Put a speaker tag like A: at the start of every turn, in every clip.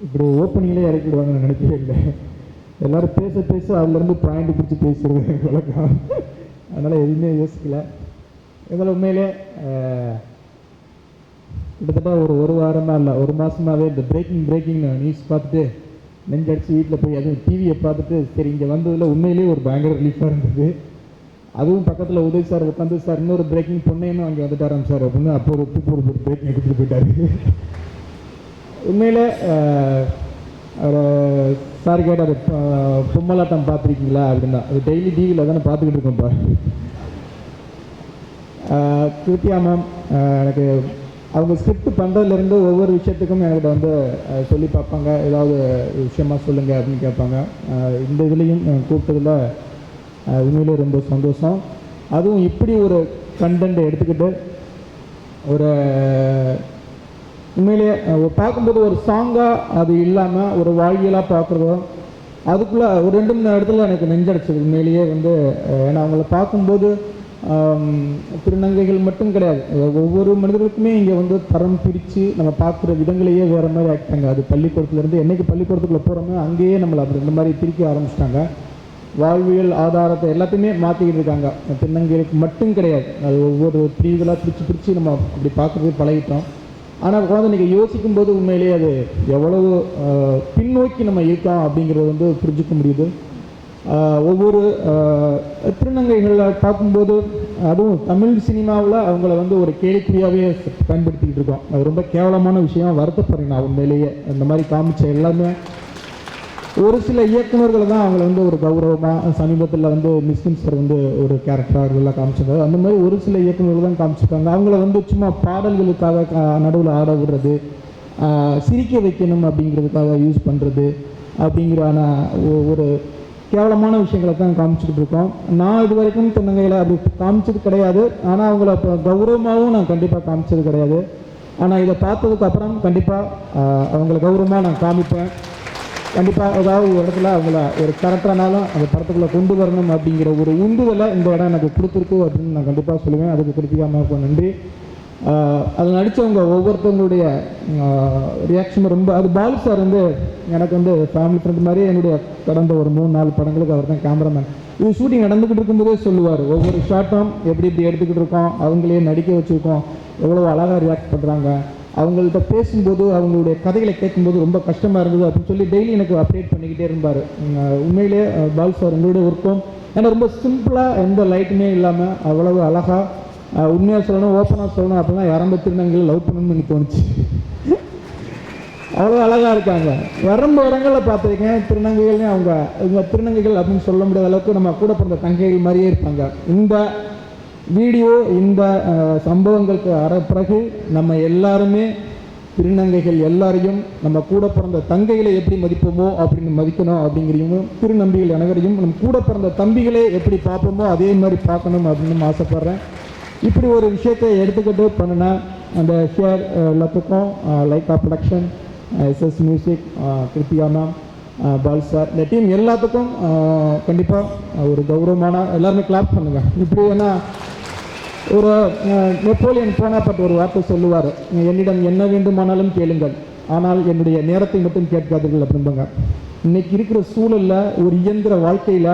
A: இப்படி ஓப்பனிங்லேயே இறக்கிடுவாங்கன்னு நினைக்கவே இல்லை. எல்லோரும் பேச பேச அதுலேருந்து பாயிண்ட் பிடிச்சி பேசுகிறது வழக்கம். அதனால் எதுவுமே யோசிக்கல. இதில் உண்மையிலே கிட்டத்தட்ட ஒரு வாரமாக இல்லை, ஒரு மாதமாகவே இந்த பிரேக்கிங் நியூஸ் பார்த்துட்டு நெஞ்சடிச்சு வீட்டில் போய் அதுவும் டிவியை பார்த்துட்டு சரி இங்கே வந்ததில் உண்மையிலேயே ஒரு பயங்கர ரிலீஃபாக இருந்தது. அதுவும் பக்கத்தில் உதய் சார் உட்காந்து சார் இன்னொரு பிரேக்கிங் பொண்ணையும் அங்கே வந்துட்டாராம் சார் அப்படின்னு அப்போ ஒரு பிரேக்கிங் எடுத்துகிட்டு போயிட்டார். உண்மையில் சார் கேட்டார் பொம்மலாட்டம் பார்த்துருக்கீங்களா அப்படின்னா, அது டெய்லி டிவியில் தானே பார்த்துக்கிட்டு இருக்கோம்ப்பா. கிருத்தியா மேம் எனக்கு அவங்க ஸ்கிரிப்ட் பண்ணுறதுலேருந்து ஒவ்வொரு விஷயத்துக்கும் என்கிட்ட வந்து சொல்லி பார்ப்பாங்க, ஏதாவது விஷயமா சொல்லுங்கள் அப்படின்னு கேட்பாங்க. இந்த இதுலேயும் கூப்பிட்டதில் உண்மையிலே ரொம்ப சந்தோஷம். அதுவும் இப்படி ஒரு கண்டென்ட் எடுத்துக்கிட்டு ஒரு உண்மையிலே பார்க்கும்போது ஒரு சாங்காக அது இல்லாமல் ஒரு வாழ்வியலாக பார்க்குறதும் அதுக்குள்ளே ஒரு 2-3 இடத்துல எனக்கு நெஞ்சடைச்சது உண்மையிலேயே வந்து. ஏன்னா அவங்கள பார்க்கும்போது திருநங்கைகள் மட்டும் கிடையாது, ஒவ்வொரு மனிதர்களுக்குமே இங்கே வந்து தரம் பிரித்து நம்ம பார்க்குற விதங்களையே வேறு மாதிரி ஆக்கிட்டாங்க. அது பள்ளிக்கூடத்துலேருந்து என்றைக்கு பள்ளிக்கூடத்துக்குள்ளே போகிறோமோ அங்கேயே நம்மளை அப்படி இந்த மாதிரி பிரிக்க ஆரம்பிச்சிட்டாங்க. வாழ்வியல் ஆதாரத்தை எல்லாத்தையுமே மாற்றிக்கிட்டு இருக்காங்க. திருநங்கைகளுக்கு மட்டும் கிடையாது, அது ஒவ்வொரு பிரிவுகளாக பிரித்து நம்ம அப்படி பார்க்குறது பழகிட்டோம். ஆனால் குழந்தை நீங்கள் யோசிக்கும்போது உண்மையிலேயே அது எவ்வளவு பின்னோக்கி நம்ம இருக்கோம் அப்படிங்கிறது வந்து புரிஞ்சிக்க முடியுது. ஒவ்வொரு திருநங்கைகளை பார்க்கும்போது அதுவும் தமிழ் சினிமாவில் அவங்கள வந்து ஒரு கேலிக்குறியாகவே பயன்படுத்திக்கிட்டு இருக்கோம். அது ரொம்ப கேவலமான விஷயம், வருத்தப்படுறேன் நான் உண்மையிலேயே. இந்த மாதிரி காமிச்ச எல்லாமே ஒரு சில இயக்குநர்களை தான் அவங்கள வந்து ஒரு கௌரவமாக சமீபத்தில் வந்து மிஸ்கின் சார் வந்து ஒரு கேரக்டராக எல்லாம் காமிச்சிருக்காரு. அந்த மாதிரி ஒரு சில இயக்குநர்கள் தான் காமிச்சிருக்காங்க. அவங்கள வந்து சும்மா பாடல்களுக்காக நடுவில் ஆட விடுறது, சிரிக்க வைக்கணும் அப்படிங்கிறதுக்காக யூஸ் பண்ணுறது அப்படிங்கிறான ஒரு கேவலமான விஷயங்களை தான் காமிச்சிக்கிட்டு இருக்கோம். நான் இது வரைக்கும் திருநங்கையில் அப்படி காமிச்சது கிடையாது, ஆனால் அவங்கள இப்போ கௌரவமாகவும் நான் கண்டிப்பாக காமிச்சது கிடையாது. ஆனால் இதை பார்த்ததுக்கு அப்புறம் கண்டிப்பாக அவங்கள கௌரவமாக நான் காமிப்பேன். கண்டிப்பாக ஏதாவது ஒரு இடத்துல அவங்கள ஒரு கேரக்டரானாலும் அந்த படத்துக்குள்ளே கொண்டு வரணும் அப்படிங்கிற ஒரு உந்துதலை இந்த இடம் எனக்கு கொடுத்துருக்கு அப்படின்னு நான் கண்டிப்பாக சொல்லுவேன். அதுக்கு கிருத்திகாமாவுக்கு நன்றி. அதில் நடித்தவங்க ஒவ்வொருத்தவங்களுடைய ரியாக்ஷன் ரொம்ப, அது பாலு சார் வந்து எனக்கு வந்து ஃபேமிலி ஃப்ரெண்ட் மாதிரி. என்னுடைய கடந்த ஒரு 3-4 படங்களுக்கு அவர் தான் கேமராமேன். இது ஷூட்டிங் நடந்துக்கிட்டு இருக்கும்போதே சொல்லுவார், ஒவ்வொரு ஷாட்டும் எப்படி எடுத்துக்கிட்டு இருக்கோம், அவங்களே நடிக்க வச்சுருக்கோம், எவ்வளோ அழகாக ரியாக்ட் பண்ணுறாங்க, அவங்கள்ட்ட பேசும்போது அவங்களுடைய கதைகளை கேட்கும்போது ரொம்ப கஷ்டமாக இருந்தது அப்படின்னு சொல்லி டெய்லி எனக்கு அப்டேட் பண்ணிக்கிட்டே இருந்தார். உண்மையிலே பாலு சார் உங்களுடைய ஒர்க்கும் ஏன்னா ரொம்ப சிம்பிளாக எந்த லைட்டுமே இல்லாமல் அவ்வளவு அழகாக உண்மையாக சொல்லணும், ஓப்பனாக சொல்லணும் அப்படின்னா யாரம்ப திருநங்கைகள் லவ் பண்ணணும்னு எனக்கு தோணுச்சு. அவ்வளோ அழகாக இருக்காங்க. ரொம்ப இடங்களில் பார்த்துருக்கேன் திருநங்கைகள்னு அவங்க இவங்க திருநங்கைகள் அப்படின்னு சொல்ல முடியாத அளவுக்கு நம்ம கூட பிறந்த தங்கைகள் மாதிரியே இருப்பாங்க. இந்த வீடியோ இந்த சம்பவங்களுக்கு பிறகு நம்ம எல்லாருமே திருநங்கைகள் எல்லாரையும் நம்ம கூட பிறந்த தங்கைகளை எப்படி மதிப்போமோ அப்படின்னு மதிக்கணும் அப்படிங்கிறீங்க. திருநம்பிகள் அனைவரையும் நம்ம கூட பிறந்த தம்பிகளே எப்படி பார்ப்போமோ அதே மாதிரி பார்க்கணும் அப்படின்னு ஆசைப்பட்றேன். இப்படி ஒரு விஷயத்தை எடுத்துக்கிட்டு பண்ணினா அந்த ஷேர் எல்லாத்துக்கும் Lyca production, SS music, Kiruthiya ma'am, Paul sir, இந்த டீம் எல்லாத்துக்கும் கண்டிப்பாக ஒரு கௌரவமான எல்லாருமே கிளாப் பண்ணுங்கள். இப்படி ஏன்னா ஒரு நெப்போலியன் போனாப்பட்ட ஒரு வார்த்தை சொல்லுவார், என்னிடம் என்ன வேண்டுமானாலும் கேளுங்கள், ஆனால் என்னுடைய நேரத்தை மட்டும் கேட்காதீர்கள் அப்படிம்பாங்க. இன்றைக்கி இருக்கிற சூழலில் ஒரு இயந்திர வாழ்க்கையில்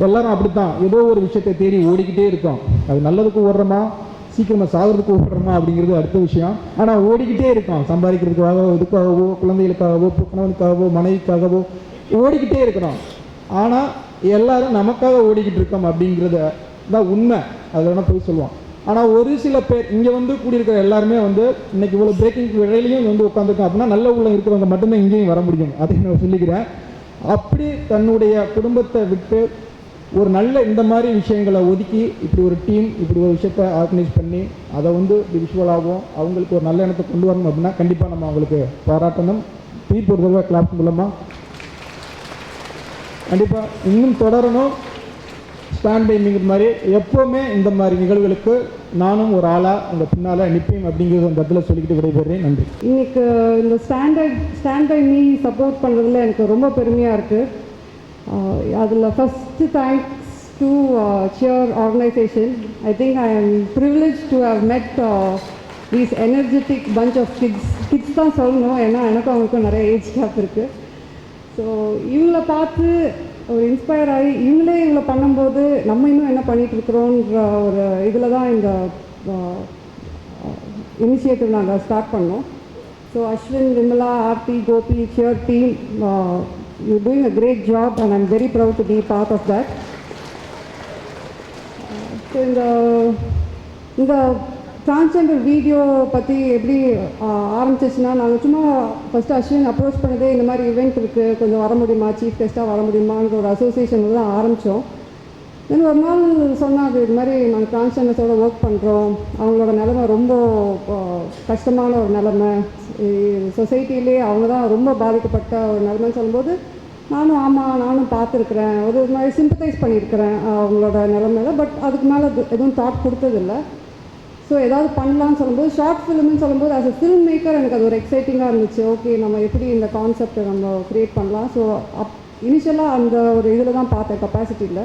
A: எல்லாரும் அப்படித்தான் ஏதோ ஒரு விஷயத்தை தேடி ஓடிக்கிட்டே இருக்கோம். அது நல்லதுக்கு ஓடுறோமா, சீக்கிரமாக சாகிறதுக்கு ஓடுறோமா அப்படிங்கிறது அடுத்த விஷயம். ஆனால் ஓடிக்கிட்டே இருக்கோம், சம்பாதிக்கிறதுக்காகவோ இதுக்காகவோ குழந்தைகளுக்காகவோ கணவனுக்காகவோ மனைவிக்காகவோ ஓடிக்கிட்டே இருக்கிறோம். ஆனால் எல்லாரும் நமக்காக ஓடிக்கிட்டு இருக்கோம் அப்படிங்கிறத தான் உண்மை. அதில் வேணால் போய் சொல்லுவோம். ஆனால் ஒரு சில பேர் இங்கே வந்து கூடியிருக்கிற எல்லாருமே வந்து இன்றைக்கி இவ்வளோ பிரேக்கிங் இடையிலையும் வந்து உட்காந்துருக்கோம் அப்படின்னா நல்ல உள்ள இருக்கிறவங்க மட்டும்தான் இங்கேயும் வர முடியும். அதை நான் சொல்லிக்கிறேன். அப்படி தன்னுடைய குடும்பத்தை விட்டு ஒரு நல்ல இந்த மாதிரி விஷயங்களை ஒதுக்கி இப்படி ஒரு டீம் இப்படி ஒரு விஷயத்தை ஆர்கனைஸ் பண்ணி அதை வந்து விஷுவலாகவும் அவங்களுக்கு ஒரு நல்ல எண்ணத்தை கொண்டு வரணும் அப்படின்னா கண்டிப்பாக நம்ம அவங்களுக்கு பாராட்டணும். தீர்ப்பு ஒரு தடவை கிளாப் மூலமாக கண்டிப்பாக இன்னும் தொடரணும். ஸ்டாண்ட் பைங்கிற மாதிரி எப்போவுமே இந்த மாதிரி நிகழ்வுகளுக்கு நானும் ஒரு ஆளாக உங்கள் பின்னால் நிற்பேன் அப்படிங்கிறது அந்த இடத்துல சொல்லிக்கிட்டு விடைபெறேன். நன்றி.
B: இன்னைக்கு இந்த ஸ்டாண்ட் பை மீ சப்போர்ட் பண்ணுறதுல எனக்கு ரொம்ப பெருமையாக இருக்குது. அதில் first thanks to cheer organisation. I think I am privilege to have met these energetic bunch of kids தான் சொல்லணும், ஏன்னா எனக்கும் அவங்களுக்கும் நிறைய ஏஜ் கேப் இருக்குது. ஸோ இவங்கள பார்த்து ஒரு இன்ஸ்பயர் ஆகி இவங்களே இவங்கள பண்ணும்போது நம்ம இன்னும் என்ன பண்ணிகிட்ருக்குறோன்ற ஒரு இதில் தான் இந்த இனிஷியேட்டிவ் நாங்கள் ஸ்டார்ட் பண்ணோம். So Ashwin, Vimala, Aarthi, Gopi, it's your team. You're doing a great job and I'm very proud to be part of that. So இந்த டிரான்ஸ்ஜெண்டர் வீடியோ பற்றி எப்படி ஆரம்பிச்சிச்சுன்னா, நாங்கள் சும்மா ஃபஸ்ட்டு அஸ்வின் அப்ரோச் பண்ணதே இந்த மாதிரி ஈவெண்ட் இருக்குது, கொஞ்சம் வர முடியுமா, சீஃப் கெஸ்ட்டாக வர முடியுமான்ற ஒரு அசோசியேஷனில் தான் ஆரம்பித்தோம். தென் ஒரு நாள் சொன்னாங்க, இது மாதிரி நாங்கள் டிரான்ஸ்ஜெண்டர்ஸோடு ஒர்க் பண்ணுறோம், அவங்களோட நிலைமை ரொம்ப கஷ்டமான ஒரு நிலைமை, சொசைட்டிலே அவங்க தான் ரொம்ப பாதிக்கப்பட்ட ஒரு நிலைமைன்னு சொல்லும்போது நானும் பார்த்துருக்குறேன், ஒரு மாதிரி சிம்பத்தைஸ் பண்ணியிருக்கிறேன் அவங்களோட நிலைமையில. பட் அதுக்கு மேலே எதுவும் தாட் கொடுத்ததில்லை. ஸோ ஏதாவது பண்ணலான்னு சொல்லும்போது, ஷார்ட் ஃபிலிம்னு சொல்லும்போது ஆஸ் அ ஃபில்ம் மேக்கர் எனக்கு அது ஒரு எக்ஸைட்டிங்காக இருந்துச்சு. ஓகே, நம்ம எப்படி இந்த கான்செப்டை நம்ம க்ரியேட் பண்ணலாம். ஸோ இனிஷியலாக அந்த ஒரு இதில் தான் பார்த்தேன், கெப்பாசிட்டியில்.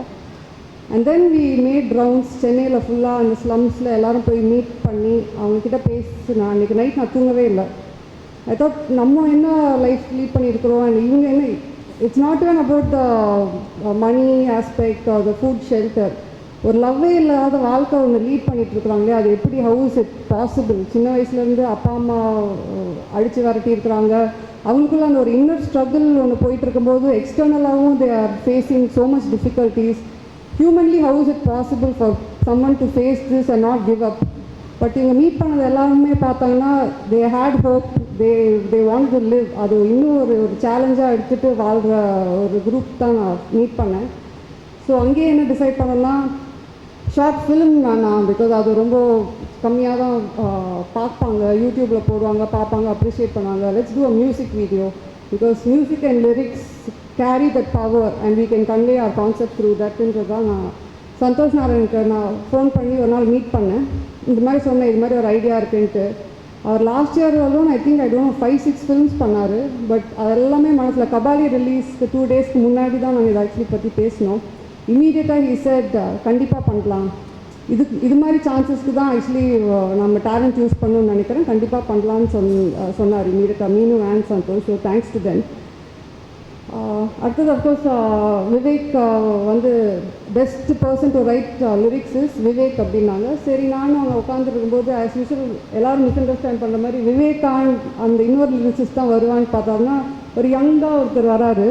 B: And then we made rounds சென்னையில் ஃபுல்லாக அந்த ஸ்லம்ஸில் எல்லோரும் போய் மீட் பண்ணி அவங்கக்கிட்ட பேசினேன். அன்றைக்கி நைட் நான் தூங்கவே இல்லை. ஐ தாட் நம்ம என்ன லைஃப் லீட் பண்ணியிருக்கிறோம், அண்ட் இவங்க என்ன, it's not even about the money aspect or the food shelter. ஒரு லவ்வே இல்லாத வாழ்க்கை ஒன்று லீட் பண்ணிகிட்ருக்குறாங்களே, அது எப்படி, ஹவு இஸ் இட் பாசிபிள்? சின்ன வயசுலேருந்து அப்பா அம்மா அடித்து விரட்டி இருக்கிறாங்க, அவங்களுக்குள்ள அந்த ஒரு இன்னர் ஸ்ட்ரகிள் ஒன்று போயிட்டு இருக்கும்போது எக்ஸ்டர்னலாகவும் they are facing so much difficulties. Humanly how is it possible for someone to face this and not give up? But இவங்க மீட் பண்ணது எல்லாருமே பார்த்தாங்கன்னா they had hope, they want to live. அது இன்னும் ஒரு சேலஞ்சாக எடுத்துகிட்டு வாழ்கிற ஒரு குரூப் தான் நான் மீட் பண்ணேன். ஸோ அங்கேயே என்ன டிசைட் பண்ணலாம், ஷார்ட் ஃபிலிம் வேணாம், பிகாஸ் அது ரொம்ப கம்மியாக தான் பார்ப்பாங்க, யூடியூப்பில் போடுவாங்க, பார்ப்பாங்க, அப்ரிஷியேட் பண்ணுவாங்க. Let's do a music video, because music and lyrics carry that power and we can convey our concept through தட்ன்றது தான். நான் சந்தோஷ் நாராயணுக்கு நான் ஃபோன் பண்ணி ஒரு நாள் மீட் பண்ணேன். இந்த மாதிரி சொன்னேன், இது மாதிரி ஒரு ஐடியா இருக்குன்ட்டு. அவர் லாஸ்ட் இயர் வரலும் ஐ திங்க் 5-6 ஃபிலிம்ஸ் பண்ணார். பட் அதெல்லாமே மனசில் கபாலி ரிலீஸ்க்கு 2 டேஸ்க்கு முன்னாடி தான் நாங்கள் இதை ஆக்சுவலி பற்றி பேசினோம். இமீடியட்டாக ஹி செட் கண்டிப்பாக பண்ணலாம், இது மாதிரி சான்சஸ்க்கு தான் ஆக்சுவலி நம்ம டேலண்ட் யூஸ் பண்ணணும்னு நினைக்கிறேன், கண்டிப்பாக பண்ணலான்னு சொன்னார் இமீடியட்டாக Meenu and Santhosh. So thanks to them. அடுத்தது அஃப்கோர்ஸ் விவேக் வந்து best person to write lyrics is Vivek அப்படின்னாங்க. சரி, நானும் அவங்க உட்காந்துருக்கும்போது ஆஸ் யூஷுவல் எல்லோரும் மிஸ் அண்டர்ஸ்டாண்ட் பண்ணுற மாதிரி விவேக் அந்த இன்னொரு லிரிக்ஸிஸ்ட் தான் வருவான்னு பார்த்தோம்னா ஒரு யங்காக ஒருத்தர் வராரு,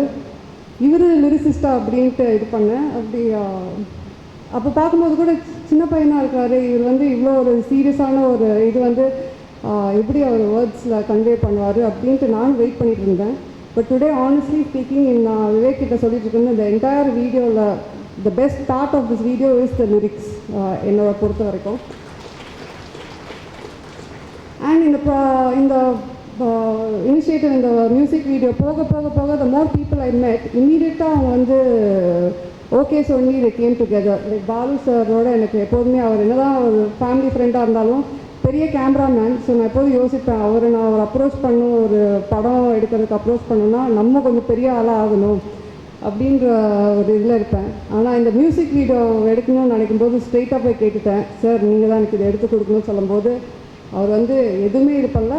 B: இவர் லிரிசிஸ்டா அப்படின்ட்டு இது பண்ணேன். அப்படி அப்போ பார்க்கும்போது கூட சின்ன பையனாக இருக்காரு, இவர் வந்து இவ்வளோ ஒரு சீரியஸான ஒரு இது வந்து எப்படி அவர் வேர்ட்ஸில் கன்வே பண்ணுவார் அப்படின்ட்டு நான் வெயிட் பண்ணிட்டு இருந்தேன். பட் டுடே ஆனஸ்ட்லி ஸ்பீக்கிங், நான் விவேக் கிட்ட சொல்லிட்டு இருக்கேன், இந்த என்டையர் வீடியோவில் the best part of this video is the lyrics என்னோட பொறுத்த வரைக்கும். அண்ட் இந்த இனிஷியேட்டிவ், இந்த மியூசிக் வீடியோ போக போக போக த மோர் பீப்புள் ஐ மெட், இம்மீடியட்டாக அவங்க வந்து ஓகே சொல்லி they came together. Like Balu சாரோட எனக்கு எப்போதுமே அவர் என்னதான் ஒரு ஃபேமிலி ஃப்ரெண்டாக இருந்தாலும் பெரிய கேமராமேன். ஸோ நான் எப்போதும் யோசிப்பேன், நான் அப்ரோச் பண்ணும், ஒரு படம் எடுக்கிறதுக்கு அப்ரோச் பண்ணணும்னா நம்ம கொஞ்சம் பெரிய ஆளாக ஆகணும் அப்படின்ற ஒரு இதில் இருப்பேன். ஆனால் இந்த மியூசிக் வீடியோ எடுக்கணும்னு நினைக்கும்போது ஸ்ட்ரெயிட்டாக போய் கேட்டுட்டேன், சார் நீங்கள் தான் எனக்கு இதை எடுத்து கொடுக்கணும்னு சொல்லும்போது அவர் வந்து எதுவுமே இது பண்ணல,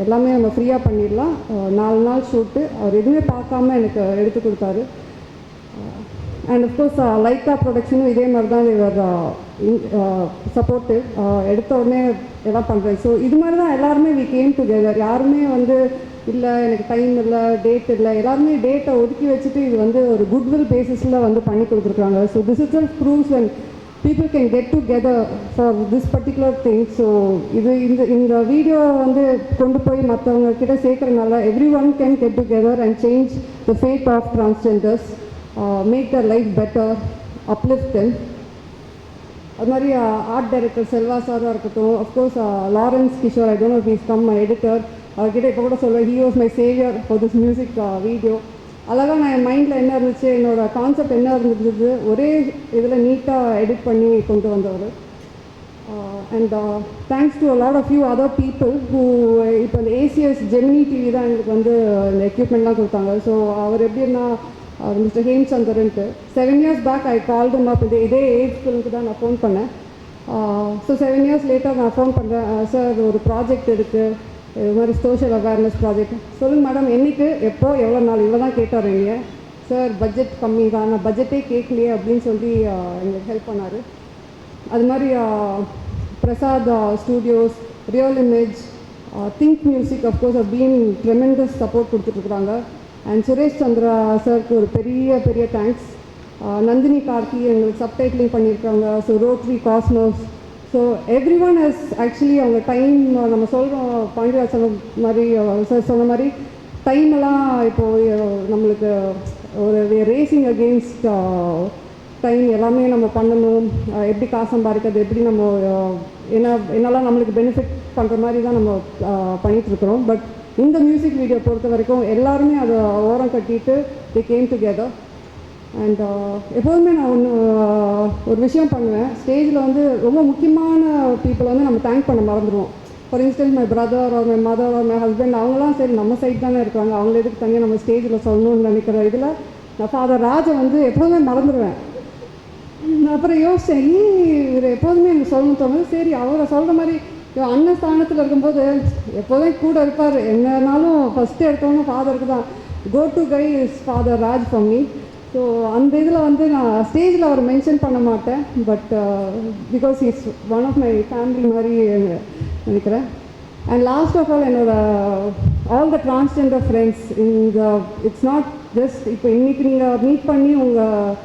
B: எல்லாமே நம்ம ஃப்ரீயாக பண்ணிடலாம், 4 நாள் ஷூட்டு, அவர் எதுவுமே பார்க்காம எனக்கு எடுத்து கொடுத்தாரு. அண்ட் அஃப்கோர்ஸ் லைக்கா ப்ரொடக்ஷனும் இதே மாதிரி தான் இவர் சப்போர்ட்டிவ், எடுத்த உடனே எல்லாம் பண்ணுறேன். ஸோ இது மாதிரி தான் எல்லாருமே வி கேம் டுகெதர். யாருமே வந்து இல்லை எனக்கு டைம் இல்லை, டேட் இல்லை, எல்லாருமே டேட்டை ஒதுக்கி வச்சுட்டு இது வந்து ஒரு குட்வில் பேசிஸில் வந்து பண்ணி கொடுத்துருக்காங்க. So this is self proves and people can get together for this particular thing. So இந்த வீடியோ வந்து கொண்டு போய் மற்றவங்க கிட்ட சேர்க்கறதுனால everyone can get together and change the fate of transgenders, make their life better, uplift them. அது மாதிரி art director Selva சாராக இருக்கட்டும், of course Lawrence Kishore, I don't know if is come my editor, அவர்கிட்ட இப்போ கூட சொல்லுவேன், he was my Xavier for this music video. அழகாக நான் என் மைண்டில் என்ன இருந்துச்சு, என்னோடய கான்செப்ட் என்ன இருந்தது, ஒரே இதில் நீட்டாக எடிட் பண்ணி கொண்டு வந்தவர். And thanks to lot of you other people who, இப்போ இந்த ஏசிஎஸ் ஜெமினி டிவி தான் எங்களுக்கு வந்து இந்த எக்யூப்மெண்ட்லாம் கொடுத்தாங்க. ஸோ அவர் எப்படின்னா மிஸ்டர் ஹேம்சந்தர்ன்ட்டு 7 years back I called up, இதே ஏஜ் ஃபிலிமுக்கு தான் நான் ஃபோன் பண்ணேன். ஸோ 7 years லேட்டர் நான் ஃபோன் பண்ணுறேன், சார் ஒரு ப்ராஜெக்ட் இருக்குது, இது மாதிரி சோஷியல் அவேர்னஸ் ப்ராஜெக்ட். சொல்லுங்கள் மேடம், என்றைக்கு, எப்போ, எவ்வளோ நாள், இவ்வளோ தான் கேட்டார் என்னைய. சார் பட்ஜெட் கம்மி தான், நான் பட்ஜெட்டே கேட்கலையே அப்படின்னு சொல்லி எங்களுக்கு ஹெல்ப் பண்ணார். அது மாதிரி Prasad studios, real image, think music of course been tremendous support கொடுத்துட்ருக்குறாங்க. அண்ட் சுரேஷ் சந்திரா சாருக்கு ஒரு பெரிய பெரிய தேங்க்ஸ். நந்தினி கார்த்தி எங்களுக்கு சப்டைட்டிலிங் பண்ணியிருக்காங்க. So rotary Cosmos, so every one has actually அவங்க டைம் நம்ம சொல்கிறோம், பாண்டியராஜ் சொன்ன மாதிரி, சார் சொன்ன மாதிரி டைமெல்லாம் இப்போது நம்மளுக்கு ஒரு ரேசிங் அகெயின்ஸ்ட் டைம், எல்லாமே நம்ம பண்ணணும், எப்படி காசு சம்பாதிக்கிறது, எப்படி நம்ம என்னெல்லாம் நம்மளுக்கு பெனிஃபிட் பண்ணுற மாதிரி தான் நம்ம பண்ணிகிட்ருக்குறோம். பட் இந்த மியூசிக் வீடியோ பொறுத்த வரைக்கும் எல்லாருமே அதை ஓரம் கட்டிட்டு தி கேம் டுகெதர். அண்ட் எப்போதுமே நான் ஒரு விஷயம் பண்ணுவேன், ஸ்டேஜில் வந்து ரொம்ப முக்கியமான பீப்புளை வந்து நம்ம தேங்க் பண்ண மறந்துடுவோம். For instance my brother or my mother R my husband, அவங்களாம் சரி நம்ம சைட் தானே இருக்காங்க, அவங்கள எதுக்கு தனியாக நம்ம ஸ்டேஜில் சொல்லணும்னு நினைக்கிற இதில் நான் ஃபாதர் ராஜை வந்து எப்போதுமே மறந்துடுவேன். நான் அப்புறம் யோசித்தேன், இவர் எப்போதுமே எனக்கு சொல்லணும்னு தோணுது. சரி, அவரை சொல்கிற மாதிரி அண்ணன் ஸ்தானத்தில் இருக்கும்போது எப்போதும் கூட இருப்பார், என்னன்னாலும் ஃபஸ்ட்டு எடுத்தோன்னே ஃபாதருக்கு தான். Go to guy is father Raj for me. So அந்த இதில் வந்து நான் ஸ்டேஜில் அவர் மென்ஷன் பண்ண மாட்டேன், but because is one of my family மாதிரி நினைக்கிறேன். அண்ட் லாஸ்ட் ஆஃப் ஆல் என்னோட all the transgender friends, it's not just இப்போ இன்றைக்கி நீங்கள் மீட் பண்ணி உங்கள்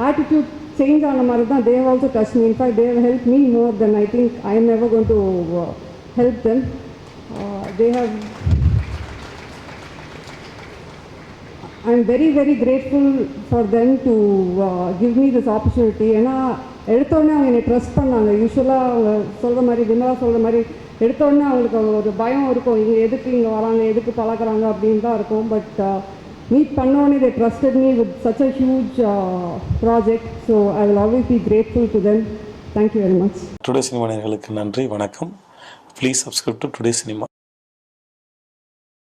B: ஆட்டிடியூட் சேஞ்ச் ஆன மாதிரி தான், they have also touched me. In fact, they have helped me more than I think I am ever going to help them. I am very very grateful for them to give me this opportunity. ஏன்னா எடுத்தோடனே அவங்க என்னை trust பண்ணாங்க. யூஸ்வலாக அவங்க சொல்கிற மாதிரி, விமலா சொல்கிற மாதிரி எடுத்தோடனே அவங்களுக்கு ஒரு பயம் இருக்கும், இங்கே எதுக்கு இங்கே வராங்க, எதுக்கு பழக்கிறாங்க அப்படின்னு தான் இருக்கும். பட் meet பண்ணோன்னே they trusted me with such a huge project, so I will always be grateful to them. Thank you very much.
C: Today cinema நேயர்களுக்கு நன்றி, வணக்கம். Please subscribe to today cinema.